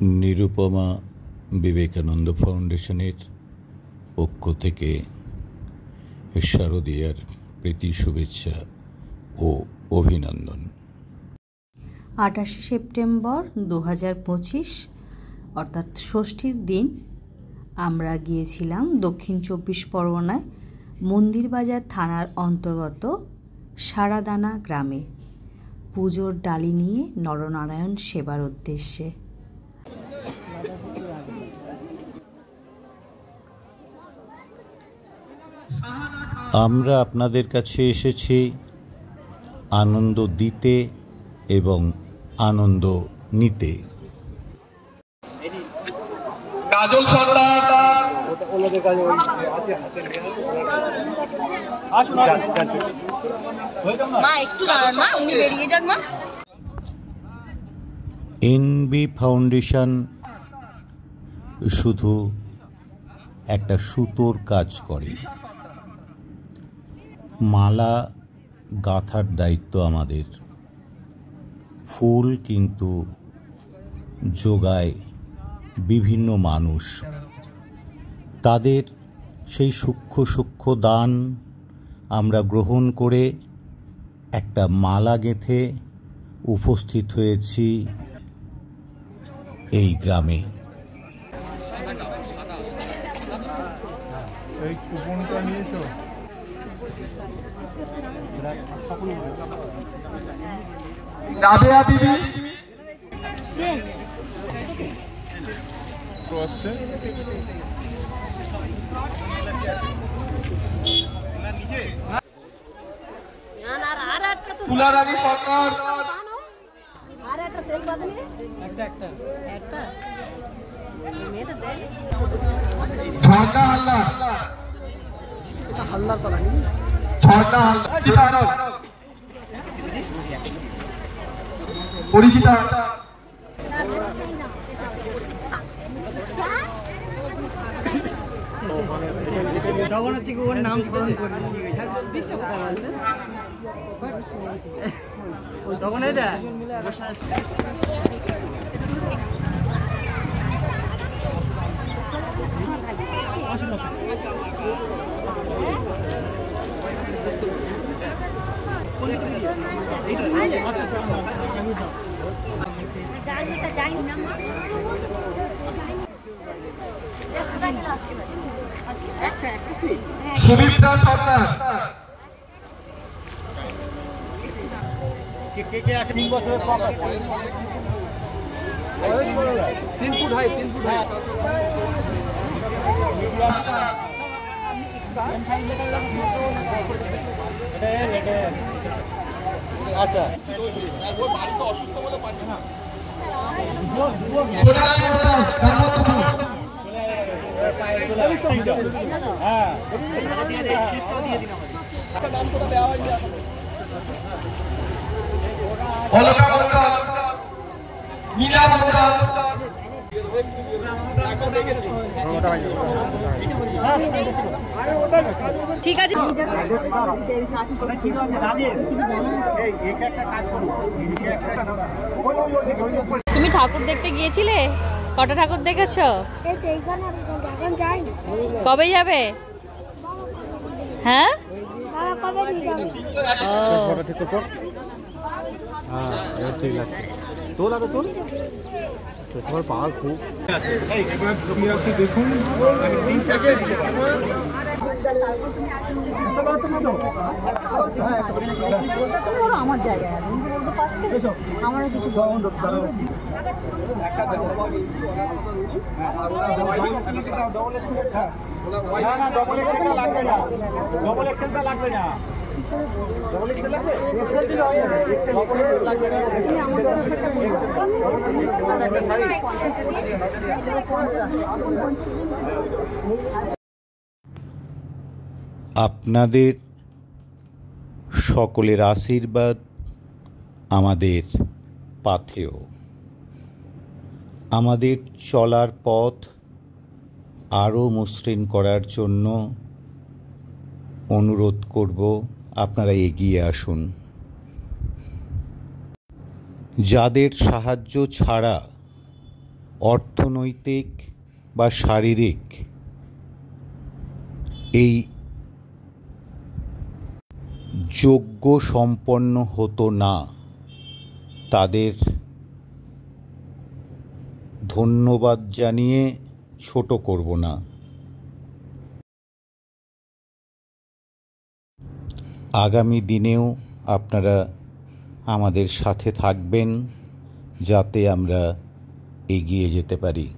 নিরুপমা বিবেকানন্দ ফাউন্ডেশনের পক্ষ থেকে শারদীয়ার প্রীতি শুভেচ্ছা ও অভিনন্দন। 28 সেপ্টেম্বর 2025 অর্থাৎ ষষ্ঠীর দিন আমরা গিয়েছিলাম দক্ষিণ 24 পরগনায় মন্দিরবাজার থানার অন্তর্গত সারাদানা গ্রামে পুজোর ডালি নিয়ে নরনারায়ণ সেবার উদ্দেশ্যে। আমরা আপনাদের কাছে এসেছি আনন্দ দিতে এবং আনন্দ নিতে। কাজল সরকার এনবি ফাউন্ডেশন শুধু একটা সুতোর কাজ করে, মালা গাঁথার দায়িত্ব আমাদের। ফুল কিন্তু যোগায় বিভিন্ন মানুষ, তাদের সেই সূক্ষ্ম সূক্ষ্ম দান আমরা গ্রহণ করে একটা মালা গেঁথে উপস্থিত হয়েছি এই গ্রামে। রাবেয়া দিদি তুলারানী সরকার ঝর্ণা হালদার ঝর্ণা হালদার পরিচিতা তখন হচ্ছে ওর নাম স্মরণ করি তখন সুবিধা সরকার তিন বছরের কম 3 ফুট হাই 3 ফুট হাই আচ্ছা ওর বাড়িতে অসুস্থ বলে পারবে না। ঠিক আছে, তুমি ঠাকুর দেখতে গিয়েছিলে? কটা ঠাকুর দেখেছ? কবে যাবে? হ্যাঁ ঠিক আছে, তোর আরো তোর তোমার পাওয়ার খুব দেখুন। আমার জায়গায় আমার কিছু লাগবে না, ডবল এক্সেলটা লাগবে না, ডবল এক্সেল লাগবে, এক্সেল দিলে হয়ে যাবে, এক্সেল লাগবে না। আপনাদের সকলের আশীর্বাদ আমাদের পাথেয়। আমাদের চলার পথ আরও মসৃণ করার জন্য অনুরোধ করব, আপনারা এগিয়ে আসুন। যাদের সাহায্য ছাড়া অর্থনৈতিক বা শারীরিক এই যোগ্য সম্পন্ন হতো না, তাদের ধন্যবাদ জানিয়ে ছোট করব না। আগামী দিনেও আপনারা আমাদের সাথে থাকবেন যাতে আমরা এগিয়ে যেতে পারি।